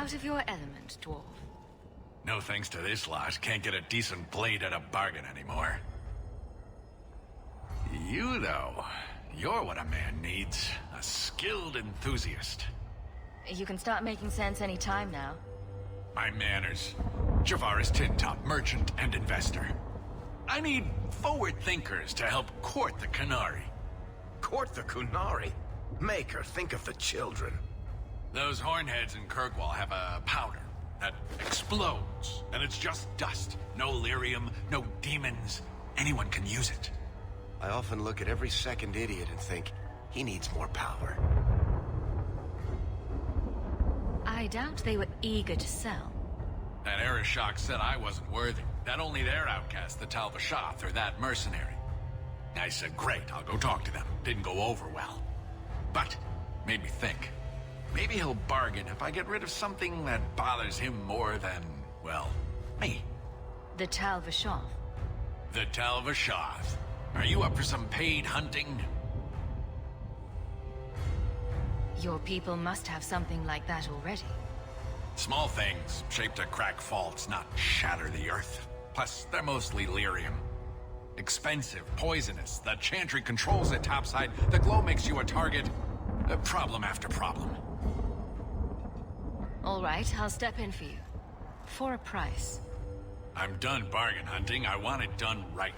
out of your element, dwarf. No thanks to this lot, can't get a decent blade at a bargain anymore. You, though, you're what a man needs. A skilled enthusiast. You can start making sense any time now. My manners. Javaris Tintop, merchant and investor. I need forward thinkers to help court the Qunari. Court the Qunari? Make her think of the children. Those hornheads in Kirkwall have a powder that explodes, and it's just dust. No lyrium, no demons. Anyone can use it. I often look at every second idiot and think, he needs more power. I doubt they were eager to sell. That Arishok said I wasn't worthy. That only their outcast, the Tal-Vashoth, or that mercenary. I said, great, I'll go talk to them. Didn't go over well. But, made me think. Maybe he'll bargain if I get rid of something that bothers him more than, well, me. The Tal-Vashoth. The Tal-Vashoth. Are you up for some paid hunting? Your people must have something like that already. Small things, shaped to crack faults, not shatter the earth. Plus, they're mostly lyrium. Expensive, poisonous. The Chantry controls it topside. The glow makes you a target. Problem after problem. All right, I'll step in for you. For a price. I'm done bargain hunting. I want it done right.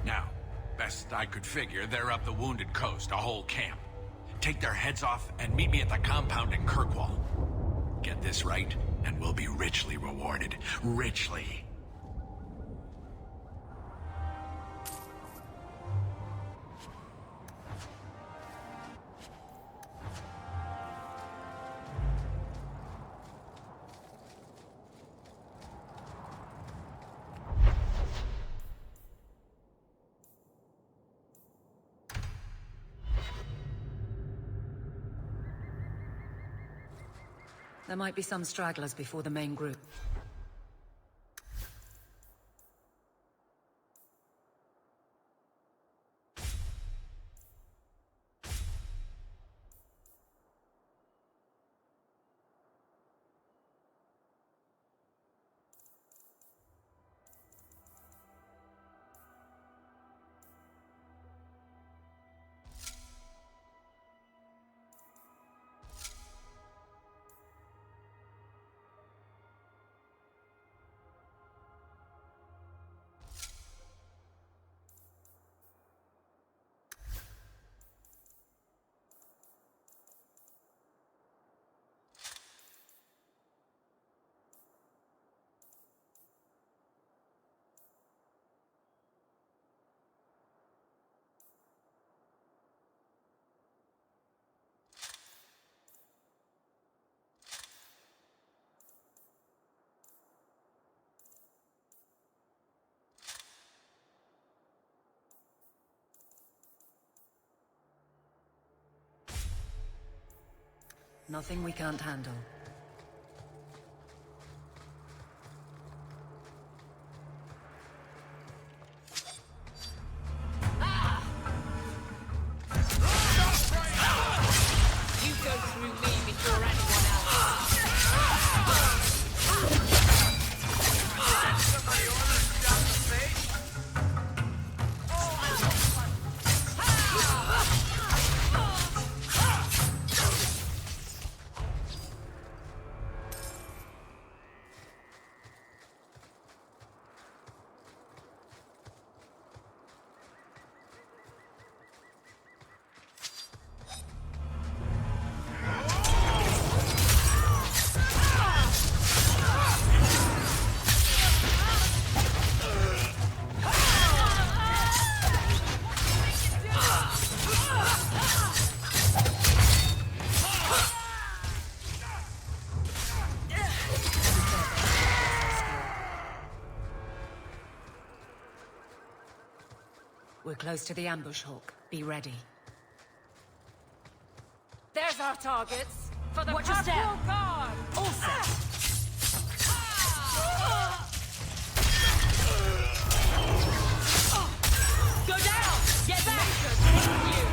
Now, best I could figure, they're up the Wounded Coast, a whole camp. Take their heads off and meet me at the compound in Kirkwall. Get this right, and we'll be richly rewarded. Richly. There might be some stragglers before the main group. Nothing we can't handle. You go through me before anyone else. Somebody orders down the stage? We're close to the ambush, Hawke. Be ready. There's our targets. For the Watch your step. Purple Guard. All set. Go down. Get back. You.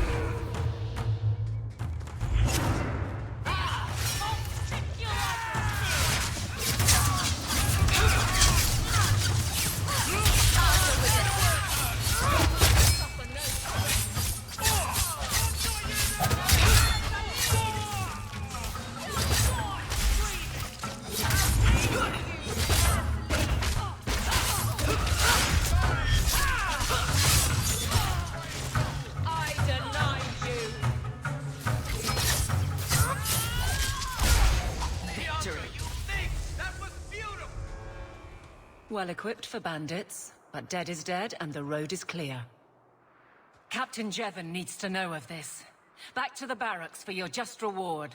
I'll stick you like a Well equipped for bandits, but dead is dead and the road is clear. Captain Jevon needs to know of this. Back to the barracks for your just reward.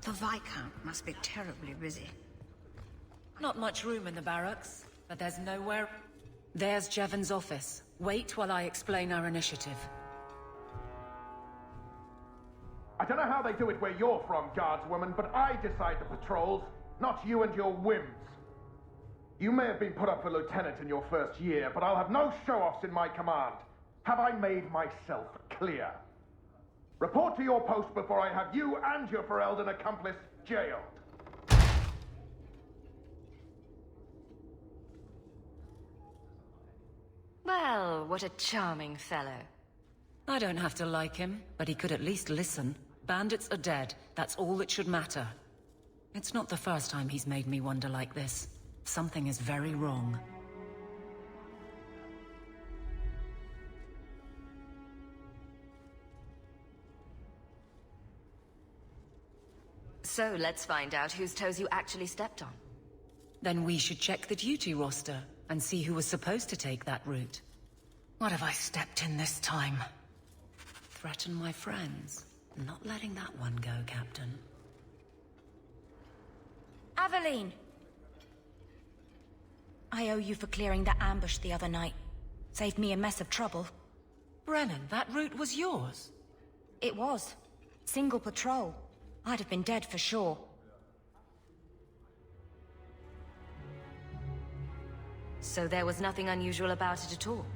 The Viscount must be terribly busy. Not much room in the barracks, but there's nowhere... There's Jevon's office. Wait while I explain our initiative. I don't know how they do it where you're from, guardswoman, but I decide the patrols, not you and your whims. You may have been put up for lieutenant in your first year, but I'll have no show-offs in my command. Have I made myself clear? Report to your post before I have you and your Ferelden accomplice jailed. Well, what a charming fellow. I don't have to like him, but he could at least listen. Bandits are dead. That's all that should matter. It's not the first time he's made me wonder like this. Something is very wrong. So let's find out whose toes you actually stepped on. Then we should check the duty roster and see who was supposed to take that route. What have I stepped in this time? Threaten my friends. Not letting that one go, Captain. Aveline! I owe you for clearing the ambush the other night. Saved me a mess of trouble. Brennan, that route was yours. It was. Single patrol. I'd have been dead for sure. So there was nothing unusual about it at all?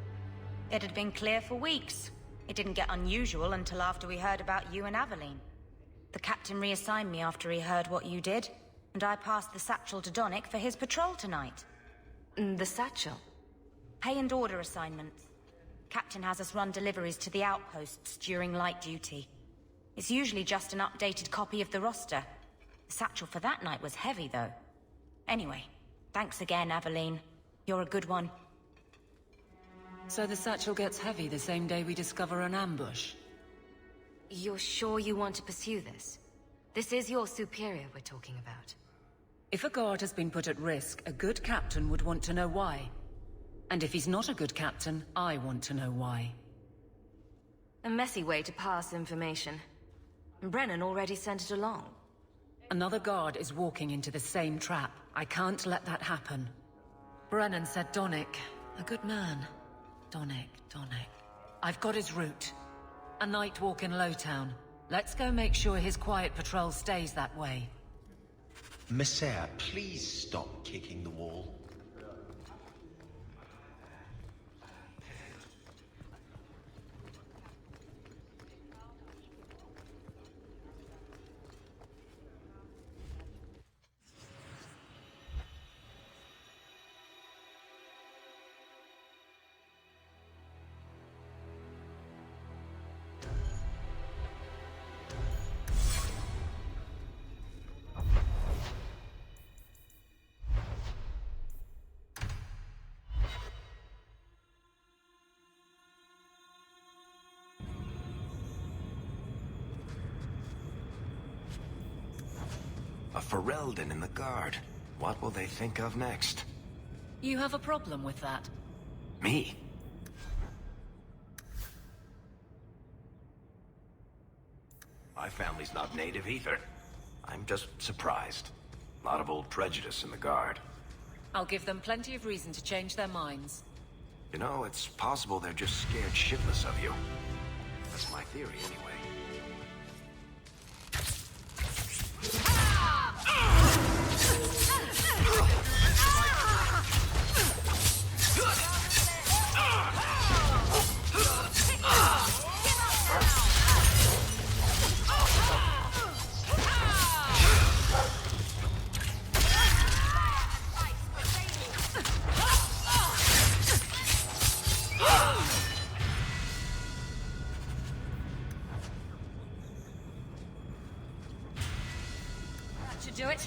It had been clear for weeks. It didn't get unusual until after we heard about you and Aveline. The captain reassigned me after he heard what you did, and I passed the satchel to Donnick for his patrol tonight. The satchel? Pay and order assignments. Captain has us run deliveries to the outposts during light duty. It's usually just an updated copy of the roster. The satchel for that night was heavy, though. Anyway, thanks again, Aveline. You're a good one. So the satchel gets heavy the same day we discover an ambush? You're sure you want to pursue this? This is your superior we're talking about. If a guard has been put at risk, a good captain would want to know why. And if he's not a good captain, I want to know why. A messy way to pass information. Brennan already sent it along. Another guard is walking into the same trap. I can't let that happen. Brennan said Donnick. A good man. Donnick. I've got his route. A night walk in Lowtown. Let's go make sure his quiet patrol stays that way. Messiah, please stop kicking the wall. A Ferelden in the guard. What will they think of next? You have a problem with that? My family's not native either. I'm just surprised. A lot of old prejudice in the Guard. I'll give them plenty of reason to change their minds. You know, it's possible they're just scared shitless of you. That's my theory, anyway. That should do it.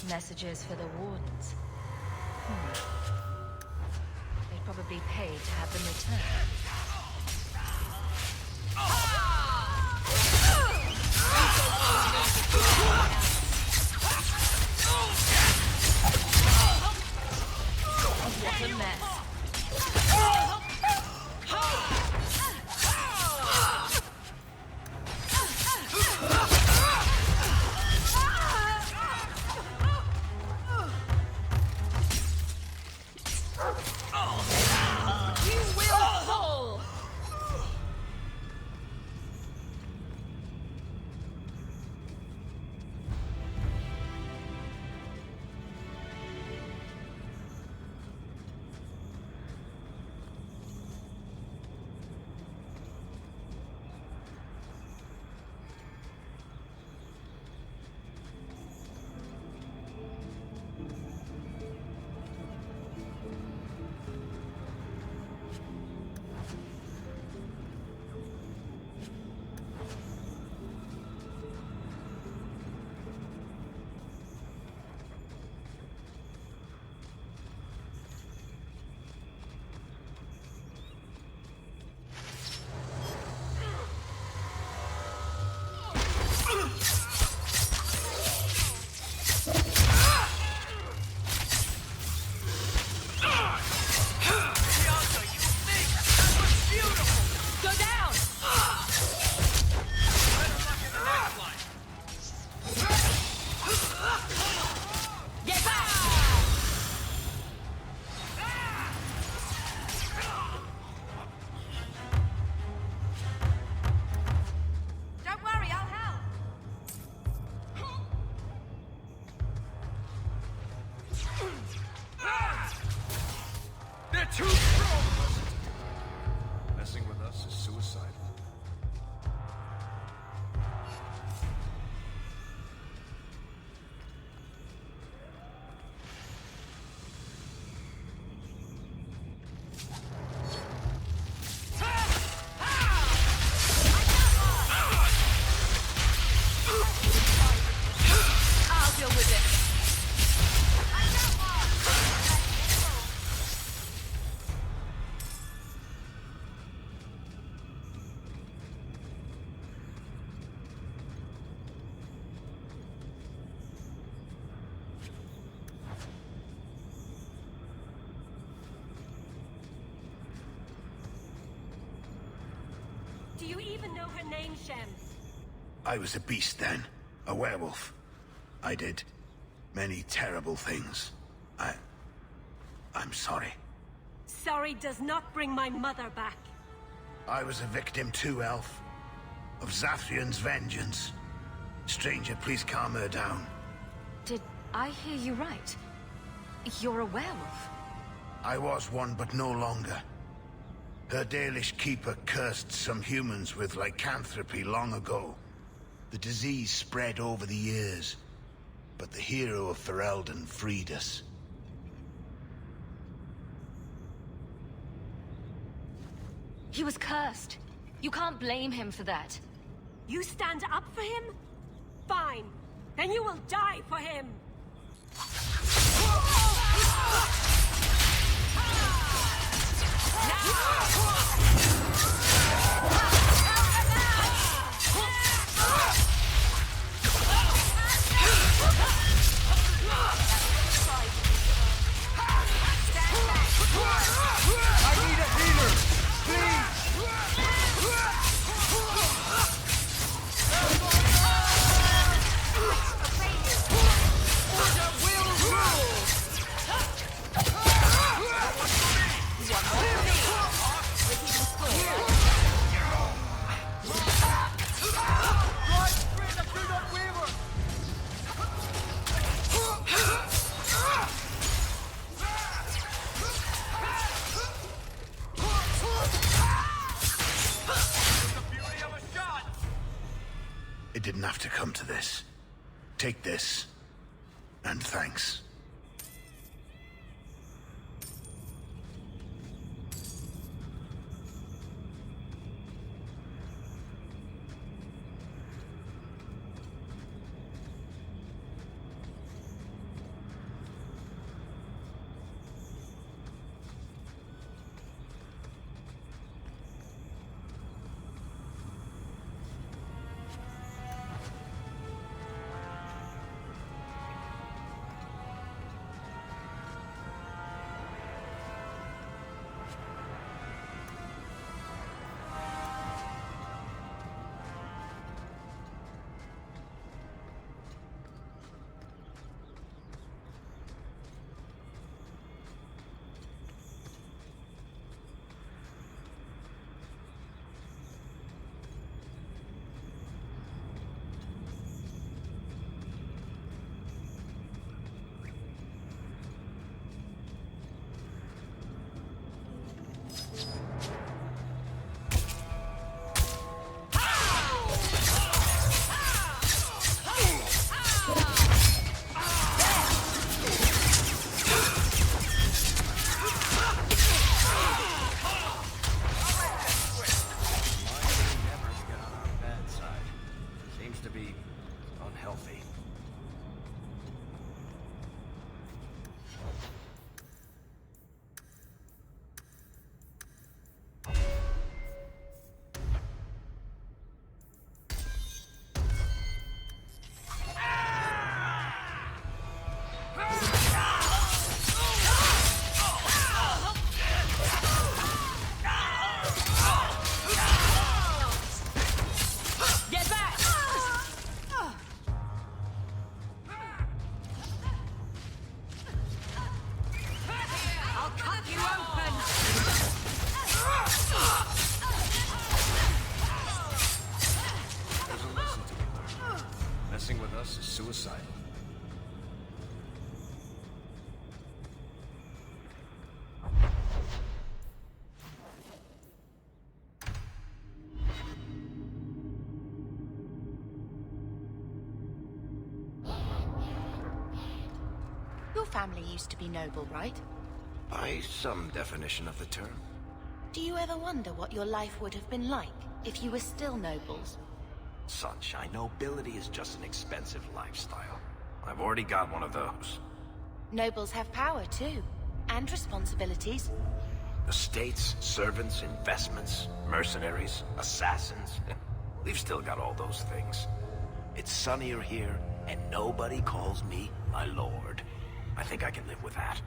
Messages for the wardens. They'd probably pay to have them returned. What a mess. You will fall! know her name, Shem. I was a beast then. A werewolf. I did many terrible things. I'm sorry. Sorry does not bring my mother back. I was a victim too, Elf. Of Zathrian's vengeance. Stranger, please calm her down. Did I hear you right? You're a werewolf? I was one, but no longer. Her Dalish keeper cursed some humans with lycanthropy long ago. The disease spread over the years, but the hero of Ferelden freed us. He was cursed. You can't blame him for that. You stand up for him? Fine. Then you will die for him. I need a healer! Please! It didn't have to come to this. Take this, and thanks. Suicide. Your family used to be noble, right? By some definition of the term. Do you ever wonder what your life would have been like if you were still nobles? Sunshine, nobility is just an expensive lifestyle. I've already got one of those. Nobles have power, too. And responsibilities. Estates, servants, investments, mercenaries, assassins. We've still got all those things. It's sunnier here, and nobody calls me my lord. I think I can live with that.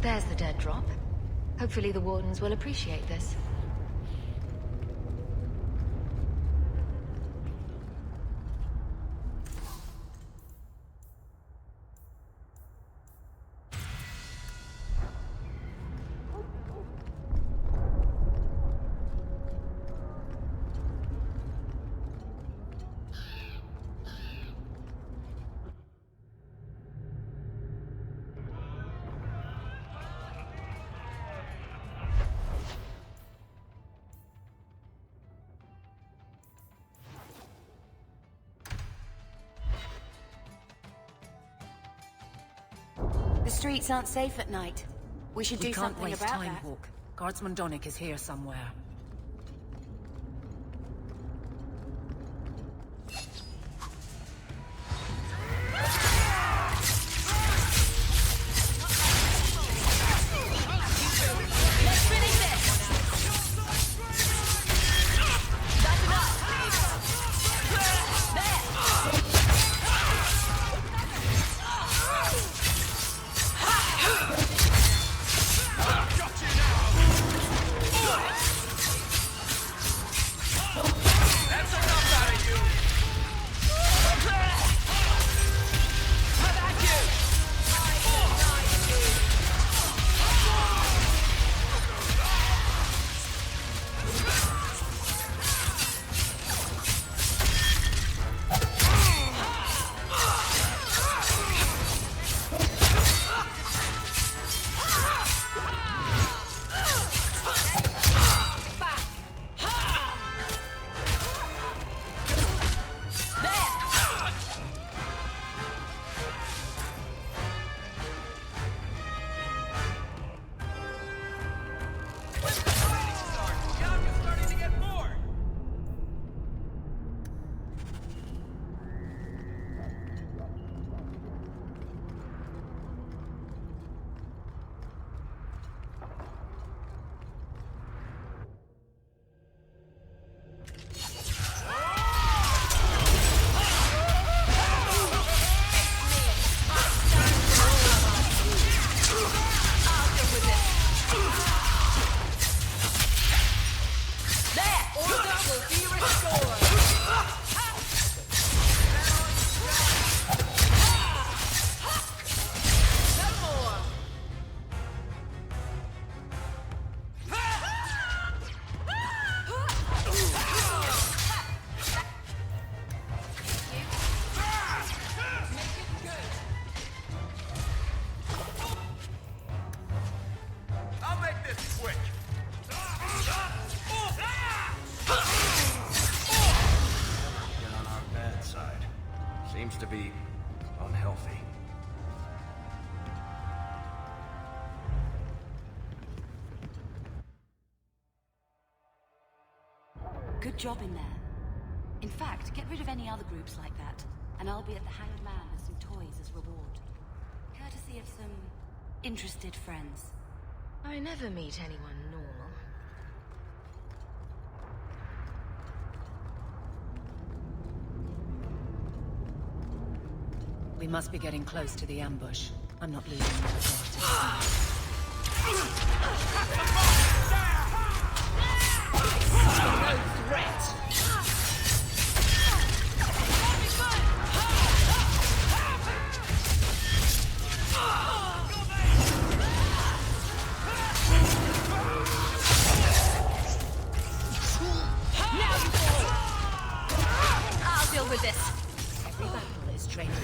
There's the dead drop. Hopefully the Wardens will appreciate this. The streets aren't safe at night. We should do something We can't waste about time, that. Hawke. Guardsman Donick is here somewhere. To be unhealthy. Good job in there. In fact, get rid of any other groups like that, and I'll be at the Hanged Man with some toys as reward. Courtesy of some interested friends. I never meet anyone normal. We must be getting close to the ambush. I'm not leaving you to No threat! I'll deal with this. Every battle is training.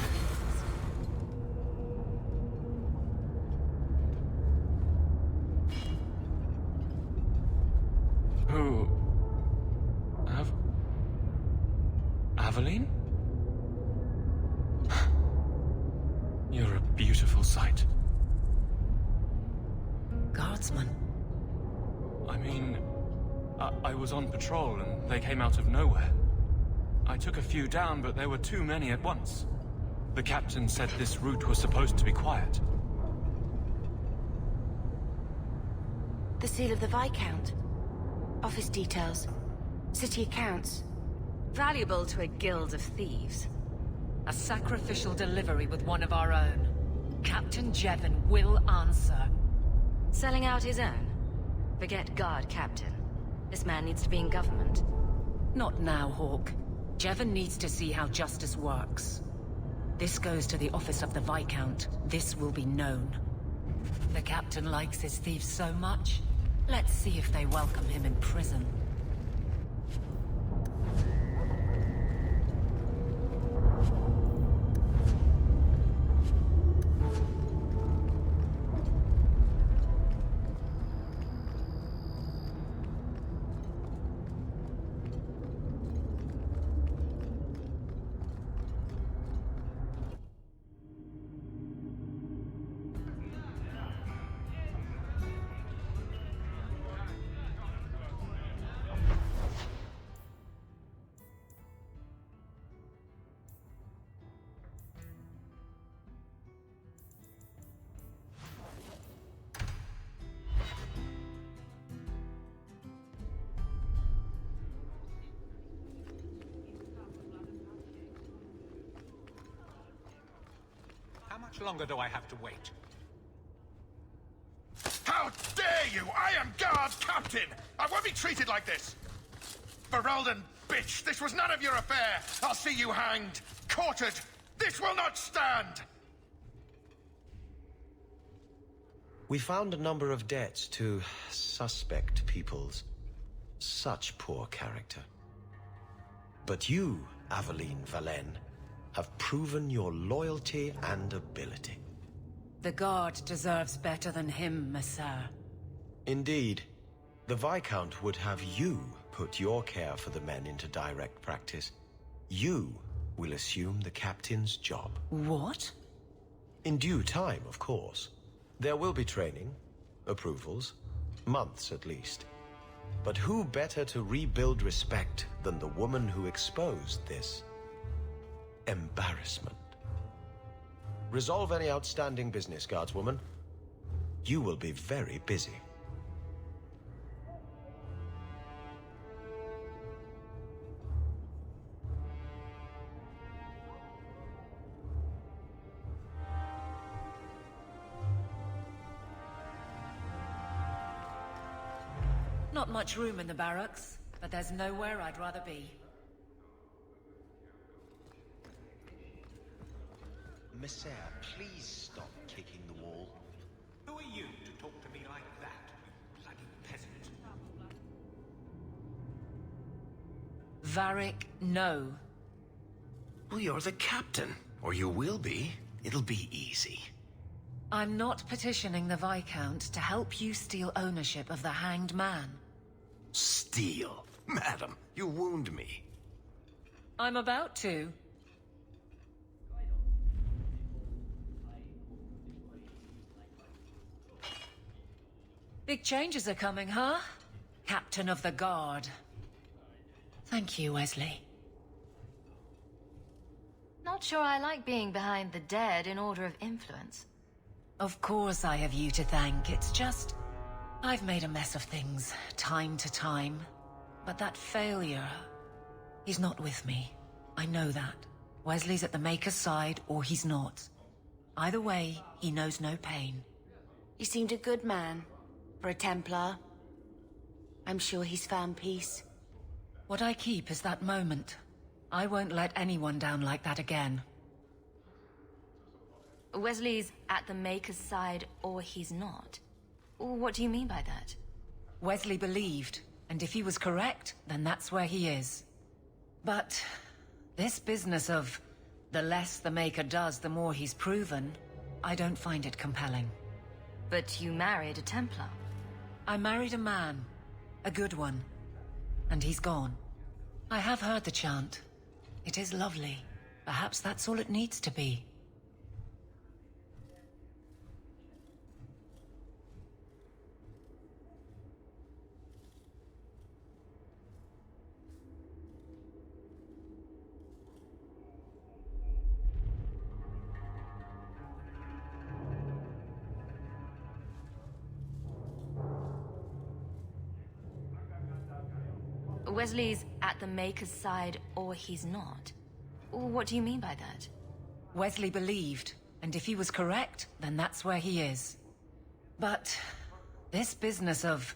Who? Aveline? You're a beautiful sight. Guardsman. I mean, I was on patrol and they came out of nowhere. I took a few down, but there were too many at once. The captain said this route was supposed to be quiet. The seal of the Viscount. Office details. City accounts. Valuable to a guild of thieves. A sacrificial delivery with one of our own. Captain Jevon will answer. Selling out his own? Forget guard captain. This man needs to be in government. Not now, Hawke. Jevon needs to see how justice works. This goes to the office of the Viscount. This will be known. The captain likes his thieves so much. Let's see if they welcome him in prison. How much longer do I have to wait? How dare you! I am guard captain! I won't be treated like this! Ferelden, bitch! This was none of your affair! I'll see you hanged! Quartered! This will not stand! We found a number of debts to suspect peoples. Such poor character. But you, Aveline Valen, have proven your loyalty and ability. The Guard deserves better than him, Messer. Indeed. The Viscount would have you put your care for the men into direct practice. You will assume the captain's job. What? In due time, of course. There will be training, approvals, months at least. But who better to rebuild respect than the woman who exposed this embarrassment? Resolve any outstanding business, guardswoman. You will be very busy. Not much room in the barracks, but there's nowhere I'd rather be. Messer, please stop kicking the wall. Who are you to talk to me like that, you bloody peasant? Varric, no. Well, you're the captain. Or you will be. It'll be easy. I'm not petitioning the Viscount to help you steal ownership of the Hanged Man. Steal? Madam, you wound me. I'm about to. Big changes are coming, huh? Captain of the Guard. Thank you, Wesley. Not sure I like being behind the dead in order of influence. Of course I have you to thank. It's just... I've made a mess of things, time to time. But that failure... He's not with me. I know that. Wesley's at the Maker's side, or he's not. Either way, he knows no pain. You seemed a good man. For a Templar. I'm sure he's found peace. What I keep is that moment. I won't let anyone down like that again. Wesley's at the Maker's side, or he's not. What do you mean by that? Wesley believed, and if he was correct, then that's where he is. But this business of the less the Maker does, the more he's proven, I don't find it compelling. But you married a Templar. I married a man. A good one. And he's gone. I have heard the chant. It is lovely. Perhaps that's all it needs to be. Wesley's at the Maker's side, or he's not. What do you mean by that? Wesley believed, and if he was correct, then that's where he is. But This business of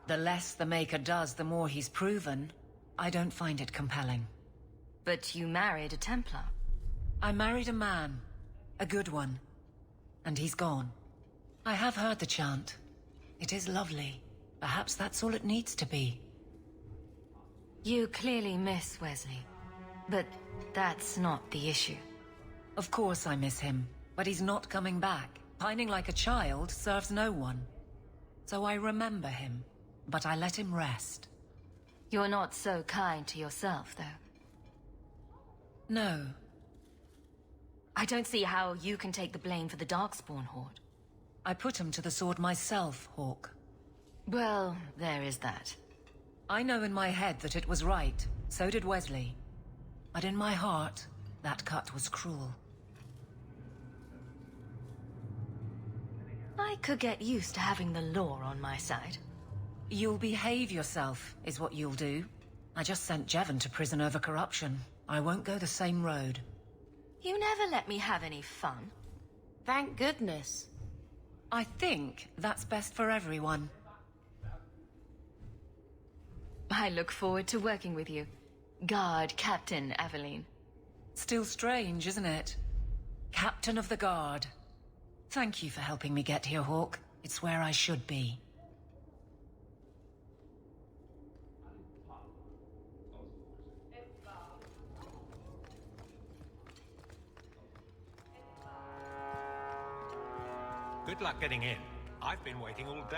the less the Maker does, the more he's proven, I don't find it compelling. But you married a Templar. I married a man. A good one. And he's gone. I have heard the chant. It is lovely. Perhaps that's all it needs to be. You clearly miss Wesley. But that's not the issue. Of course I miss him, but he's not coming back. Pining like a child serves no one. So I remember him, but I let him rest. You're not so kind to yourself, though. No. I don't see how you can take the blame for the Darkspawn Horde. I put him to the sword myself, Hawke. Well, there is that. I know in my head that it was right. So did Wesley. But in my heart, that cut was cruel. I could get used to having the law on my side. You'll behave yourself, is what you'll do. I just sent Jevon to prison over corruption. I won't go the same road. You never let me have any fun. Thank goodness. I think that's best for everyone. I look forward to working with you. Guard Captain Aveline. Still strange, isn't it? Captain of the Guard. Thank you for helping me get here, Hawke. It's where I should be. Good luck getting in. I've been waiting all day.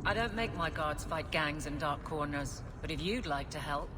I don't make my guards fight gangs in dark corners, but if you'd like to help...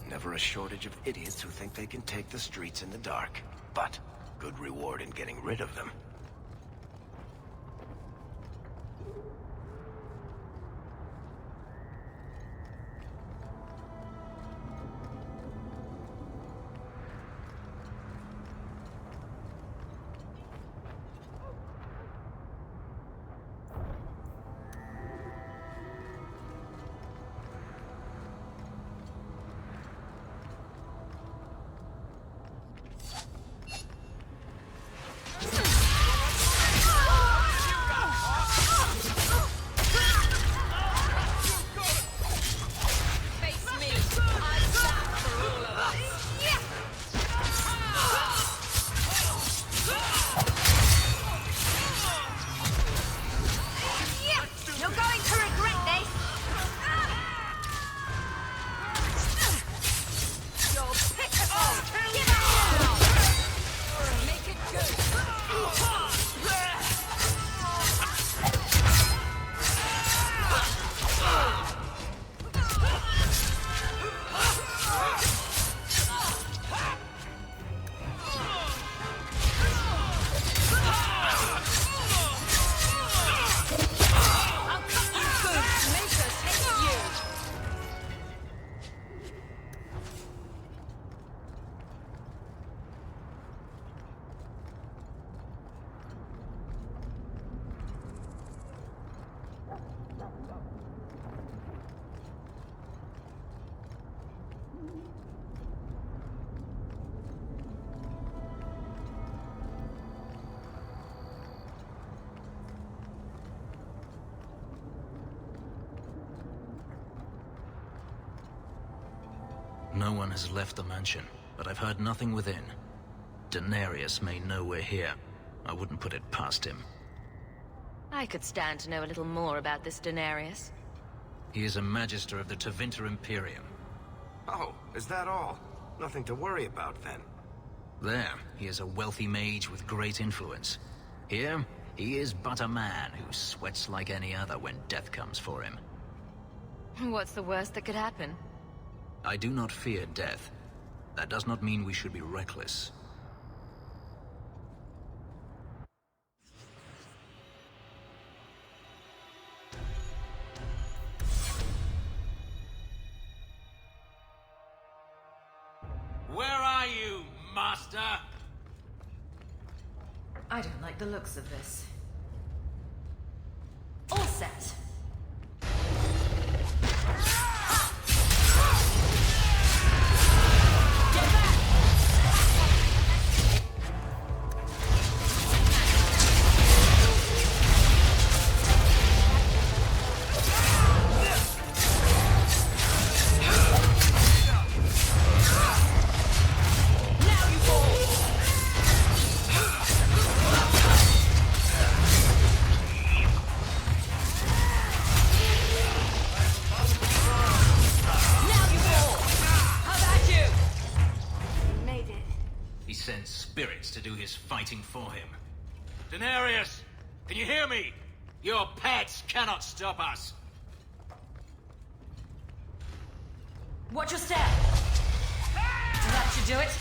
Never a shortage of idiots who think they can take the streets in the dark. But good reward in getting rid of them. No one has left the mansion, but I've heard nothing within. Daenerys may know we're here. I wouldn't put it past him. I could stand to know a little more about this Daenerys. He is a Magister of the Tevinter Imperium. Oh, is that all? Nothing to worry about, then. There, he is a wealthy mage with great influence. Here, he is but a man who sweats like any other when death comes for him. What's the worst that could happen? I do not fear death. That does not mean we should be reckless. Where are you, Master? I don't like the looks of this. All set. Spirits to do his fighting for him. Daenerys! Can you hear me? Your pets cannot stop us! Watch your step! That should do it.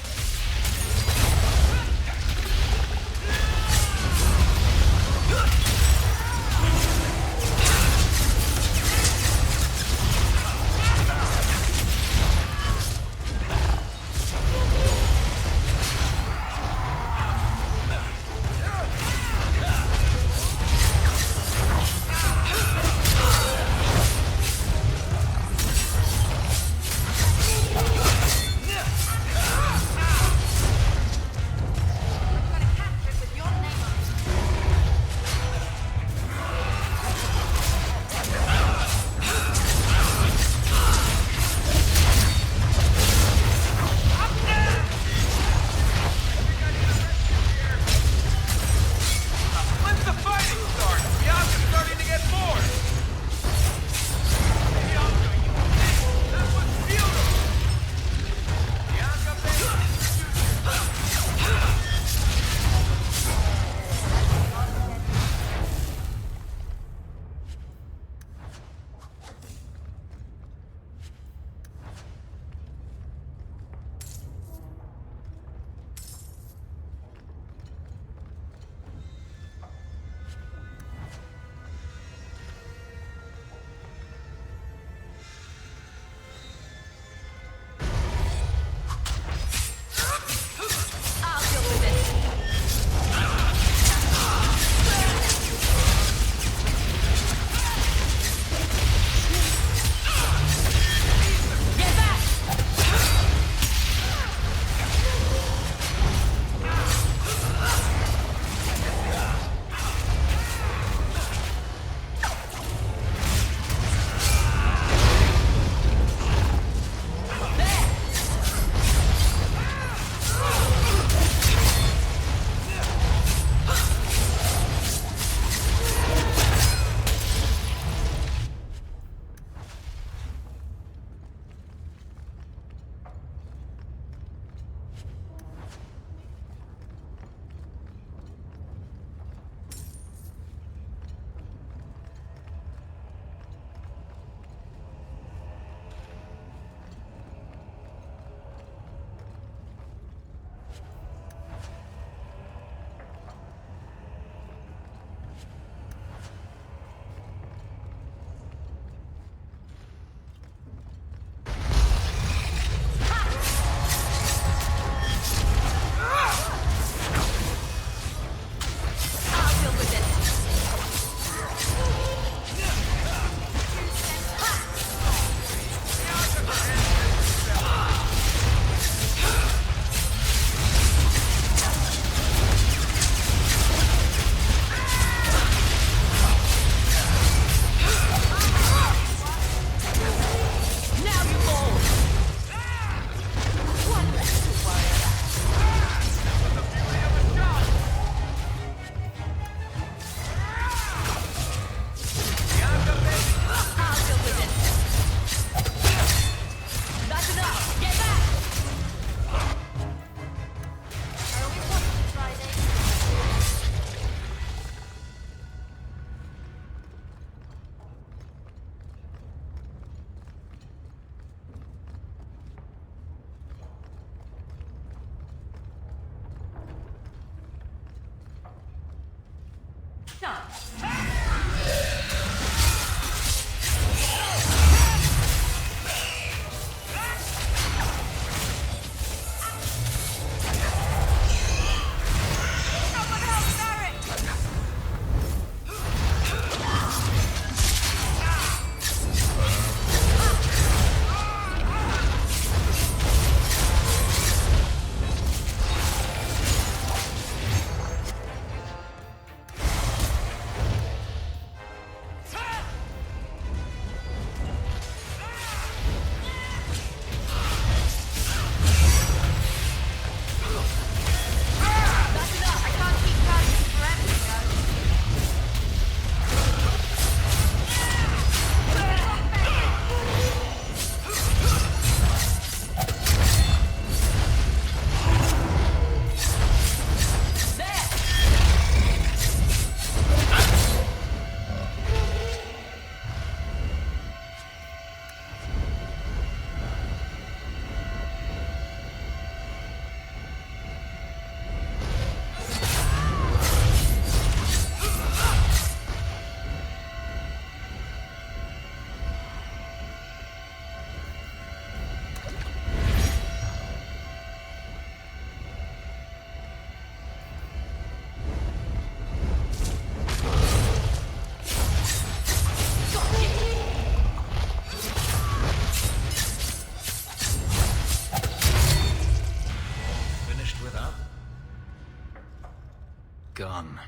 Gone.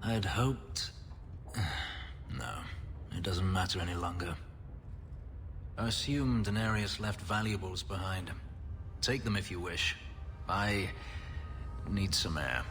I'd hoped... No, it doesn't matter any longer. I assume Daenerys left valuables behind. Take them if you wish. I need some air.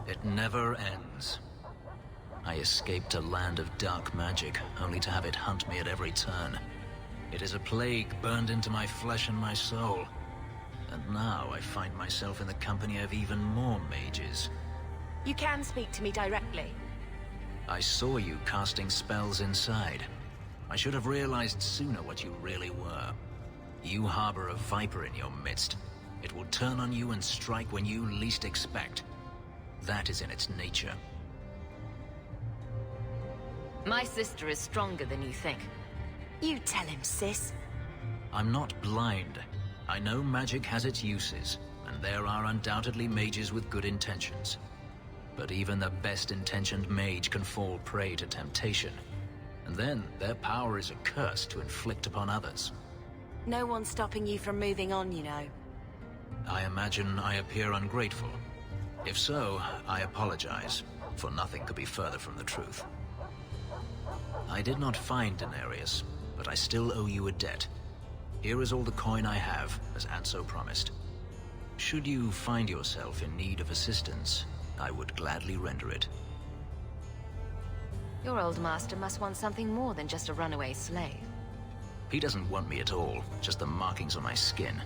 It never ends. I escaped a land of dark magic, only to have it hunt me at every turn. It is a plague burned into my flesh and my soul. And now I find myself in the company of even more mages. You can speak to me directly. I saw you casting spells inside. I should have realized sooner what you really were. You harbor a viper in your midst. It will turn on you and strike when you least expect. That is in its nature. My sister is stronger than you think. You tell him, sis. I'm not blind. I know magic has its uses, and there are undoubtedly mages with good intentions. But even the best-intentioned mage can fall prey to temptation. And then their power is a curse to inflict upon others. No one's stopping you from moving on, you know. I imagine I appear ungrateful. If so, I apologize, for nothing could be further from the truth. I did not find Daenerys, but I still owe you a debt. Here is all the coin I have, as Anso promised. Should you find yourself in need of assistance, I would gladly render it. Your old master must want something more than just a runaway slave. He doesn't want me at all, just the markings on my skin.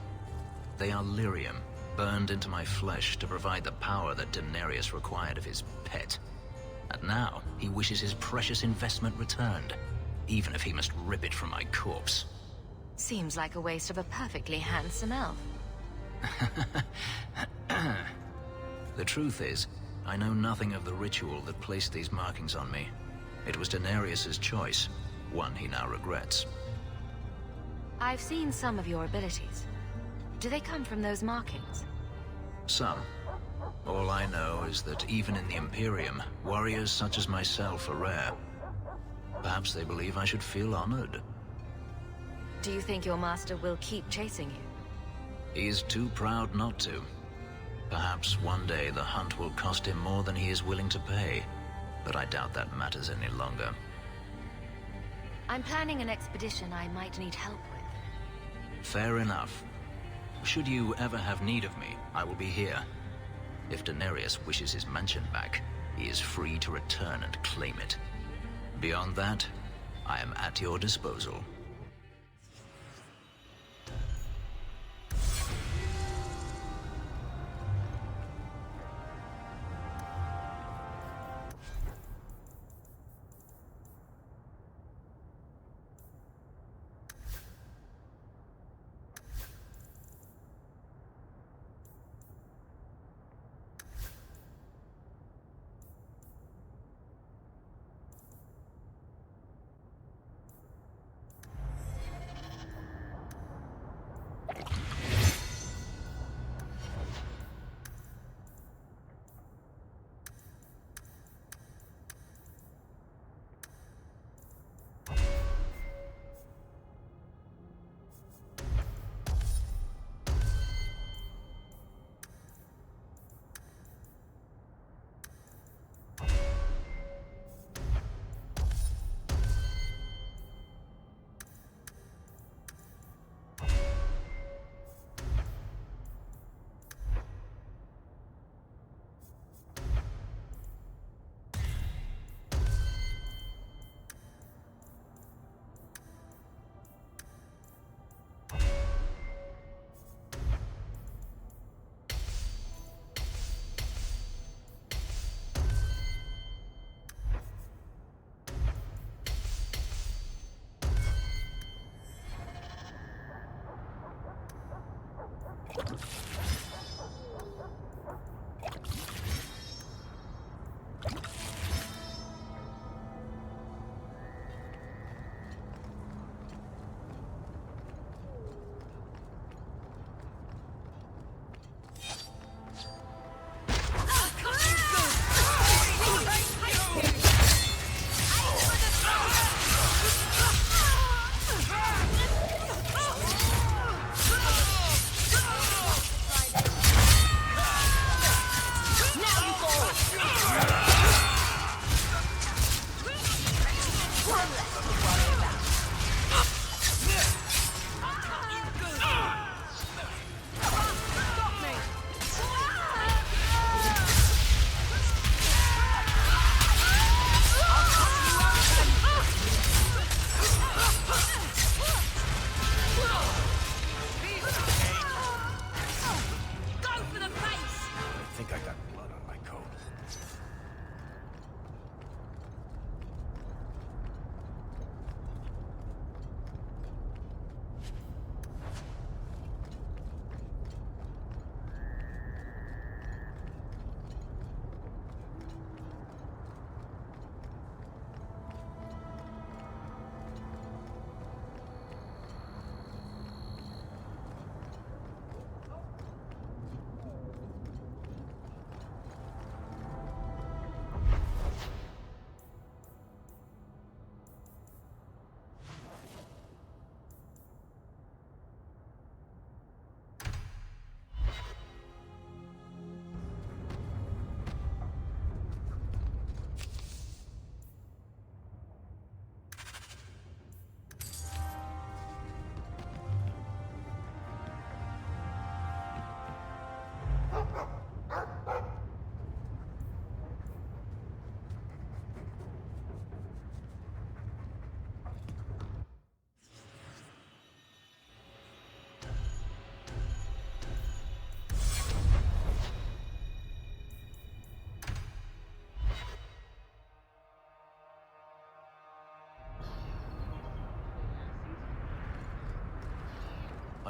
They are lyrium, burned into my flesh to provide the power that Daenerys required of his pet. And now, he wishes his precious investment returned, even if he must rip it from my corpse. Seems like a waste of a perfectly handsome elf. The truth is, I know nothing of the ritual that placed these markings on me. It was Daenerys' choice, one he now regrets. I've seen some of your abilities. Do they come from those markings? Some. All I know is that even in the Imperium, warriors such as myself are rare. Perhaps they believe I should feel honored. Do you think your master will keep chasing you? He is too proud not to. Perhaps one day the hunt will cost him more than he is willing to pay, but I doubt that matters any longer. I'm planning an expedition I might need help with. Fair enough. Should you ever have need of me, I will be here. If Daenerys wishes his mansion back, he is free to return and claim it. Beyond that, I am at your disposal.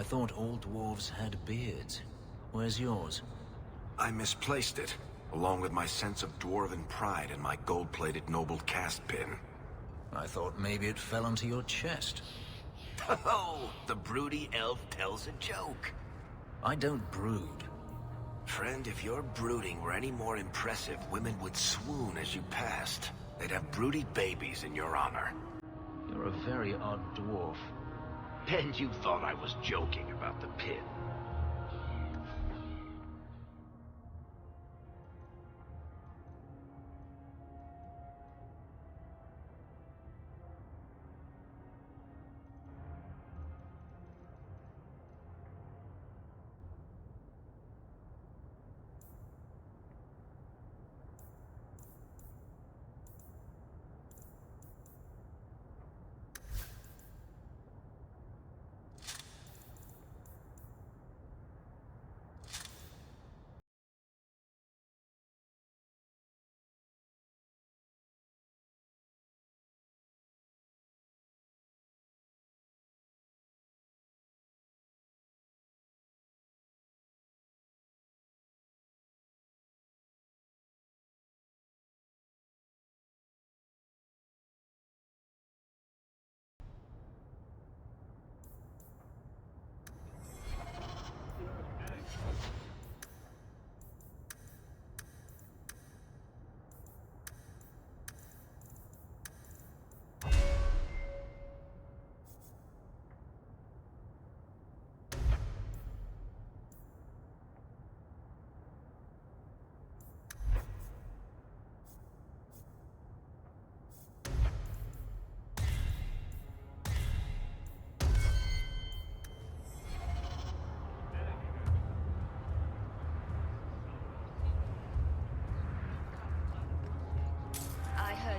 I thought all dwarves had beards. Where's yours? I misplaced it, along with my sense of dwarven pride and my gold-plated noble caste pin. I thought maybe it fell onto your chest. Oh, the broody elf tells a joke. I don't brood. Friend, if your brooding were any more impressive, women would swoon as you passed. They'd have broody babies in your honor. You're a very odd dwarf. And you thought I was joking about the pit.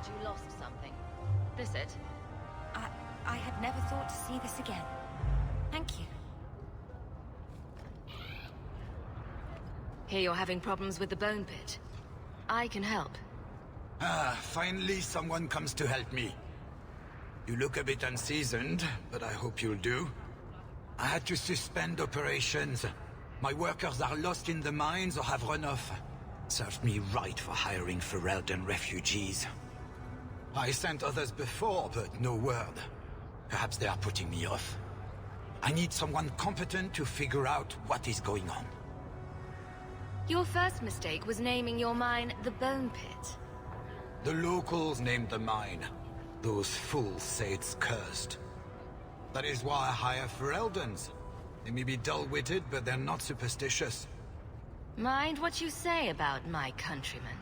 You lost something. This it? I had never thought to see this again. Thank you. Hear you're having problems with the bone pit. I can help. Ah, finally someone comes to help me. You look a bit unseasoned, but I hope you'll do. I had to suspend operations. My workers are lost in the mines or have run off. Served me right for hiring Ferelden refugees. I sent others before, but no word. Perhaps they are putting me off. I need someone competent to figure out what is going on. Your first mistake was naming your mine the Bone Pit. The locals named the mine. Those fools say it's cursed. That is why I hire Fereldens. They may be dull-witted, but they're not superstitious. Mind what you say about my countrymen.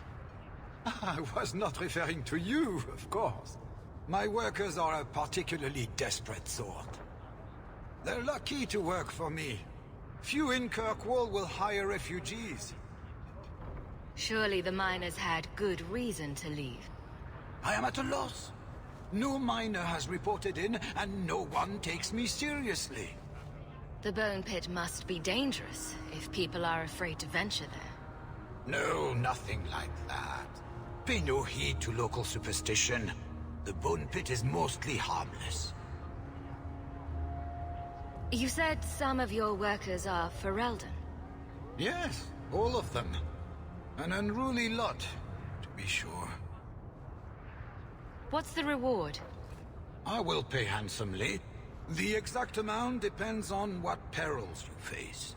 I was not referring to you, of course. My workers are a particularly desperate sort. They're lucky to work for me. Few in Kirkwall will hire refugees. Surely the miners had good reason to leave. I am at a loss. No miner has reported in, and no one takes me seriously. The Bone Pit must be dangerous if people are afraid to venture there. No, nothing like that. Pay no heed to local superstition. The Bone Pit is mostly harmless. You said some of your workers are Ferelden? Yes, all of them. An unruly lot, to be sure. What's the reward? I will pay handsomely. The exact amount depends on what perils you face.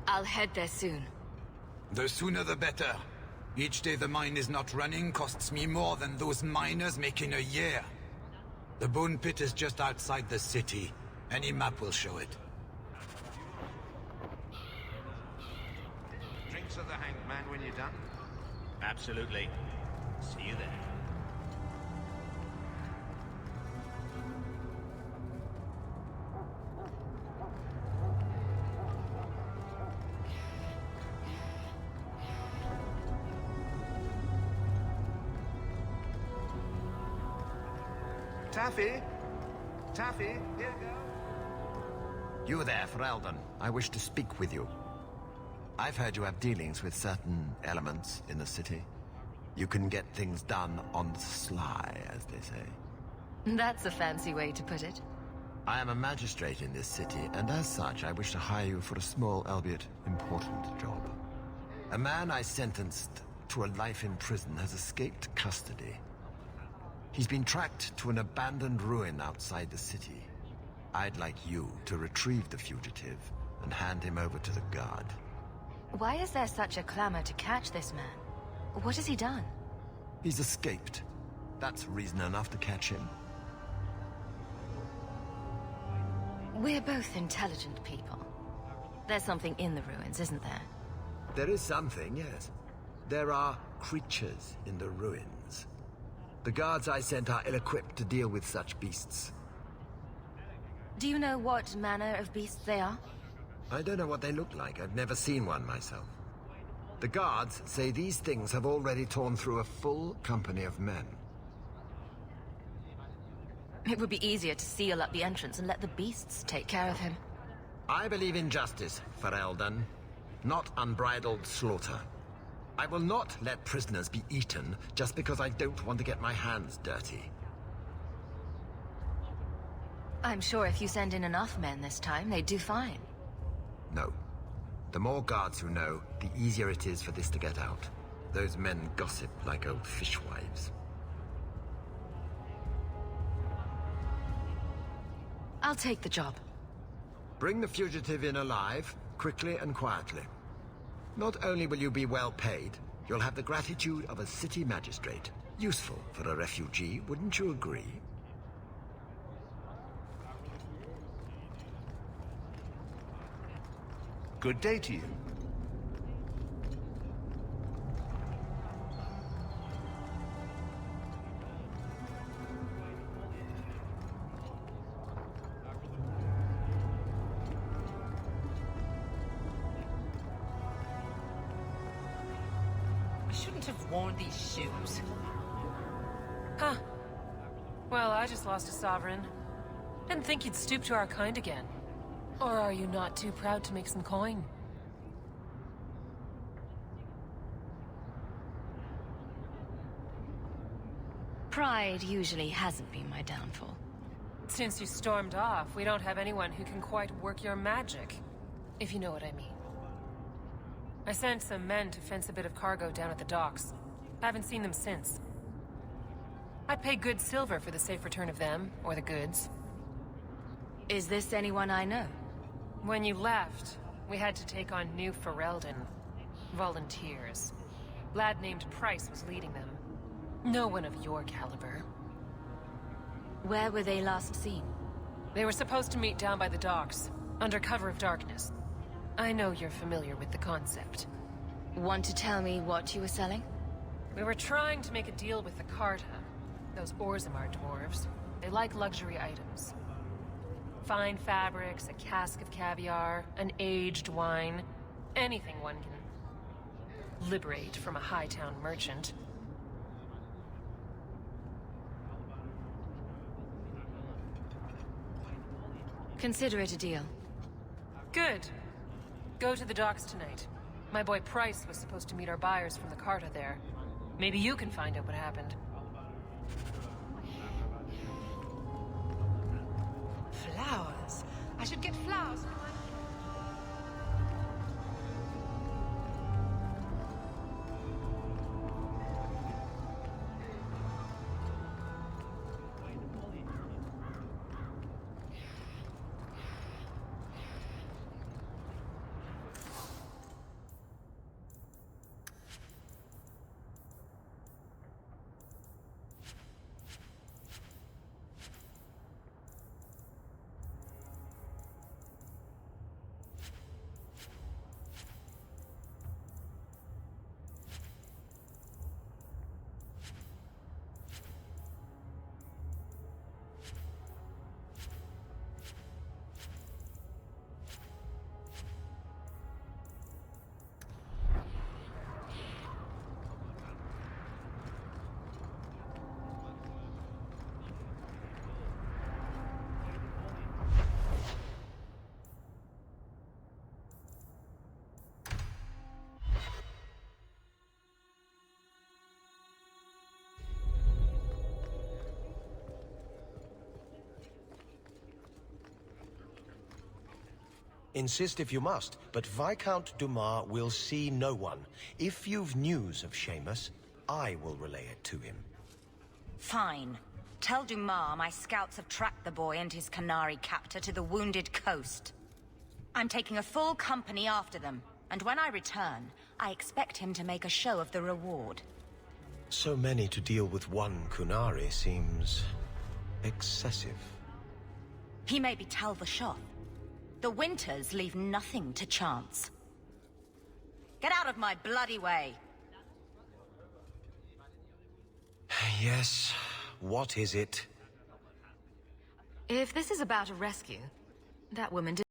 I'll head there soon. The sooner the better. Each day the mine is not running costs me more than those miners make in a year. The Bone Pit is just outside the city. Any map will show it. Drinks of the Hanged Man when you're done? Absolutely. See you there. Taffy? Taffy, here you go. You there, Ferelden. I wish to speak with you. I've heard you have dealings with certain elements in the city. You can get things done on the sly, as they say. That's a fancy way to put it. I am a magistrate in this city, and as such, I wish to hire you for a small, albeit important, job. A man I sentenced to a life in prison has escaped custody. He's been tracked to an abandoned ruin outside the city. I'd like you to retrieve the fugitive and hand him over to the guard. Why is there such a clamor to catch this man? What has he done? He's escaped. That's reason enough to catch him. We're both intelligent people. There's something in the ruins, isn't there? There is something, yes. There are creatures in the ruins. The guards I sent are ill-equipped to deal with such beasts. Do you know what manner of beasts they are? I don't know what they look like. I've never seen one myself. The guards say these things have already torn through a full company of men. It would be easier to seal up the entrance and let the beasts take care of him. I believe in justice, Ferelden, not unbridled slaughter. I will not let prisoners be eaten just because I don't want to get my hands dirty. I'm sure if you send in enough men this time, they'd do fine. No. The more guards who know, the easier it is for this to get out. Those men gossip like old fishwives. I'll take the job. Bring the fugitive in alive, quickly and quietly. Not only will you be well paid, you'll have the gratitude of a city magistrate. Useful for a refugee, wouldn't you agree? Good day to you. I shouldn't have worn these shoes. Huh. Well, I just lost a sovereign. Didn't think you'd stoop to our kind again. Or are you not too proud to make some coin? Pride usually hasn't been my downfall. Since you stormed off, we don't have anyone who can quite work your magic. If you know what I mean. I sent some men to fence a bit of cargo down at the docks. Haven't seen them since. I'd pay good silver for the safe return of them, or the goods. Is this anyone I know? When you left, we had to take on new Ferelden. Volunteers. Lad named Price was leading them. No one of your caliber. Where were they last seen? They were supposed to meet down by the docks, under cover of darkness. I know you're familiar with the concept. Want to tell me what you were selling? We were trying to make a deal with the Carta. Those Orzammar dwarves. They like luxury items. Fine fabrics, a cask of caviar, an aged wine. Anything one can liberate from a Hightown merchant. Consider it a deal. Good. Go to the docks tonight. My boy Price was supposed to meet our buyers from the Carta there. Maybe you can find out what happened. Flowers. I should get flowers. Insist if you must, but Viscount Dumas will see no one. If you've news of Seamus, I will relay it to him. Fine. Tell Dumas my scouts have tracked the boy and his Canary captor to the wounded coast. I'm taking a full company after them. And when I return, I expect him to make a show of the reward. So many to deal with one Kunari seems excessive. He may be Tal Vashoth. The Winters leave nothing to chance. Get out of my bloody way! Yes, what is it? If this is about a rescue, that woman did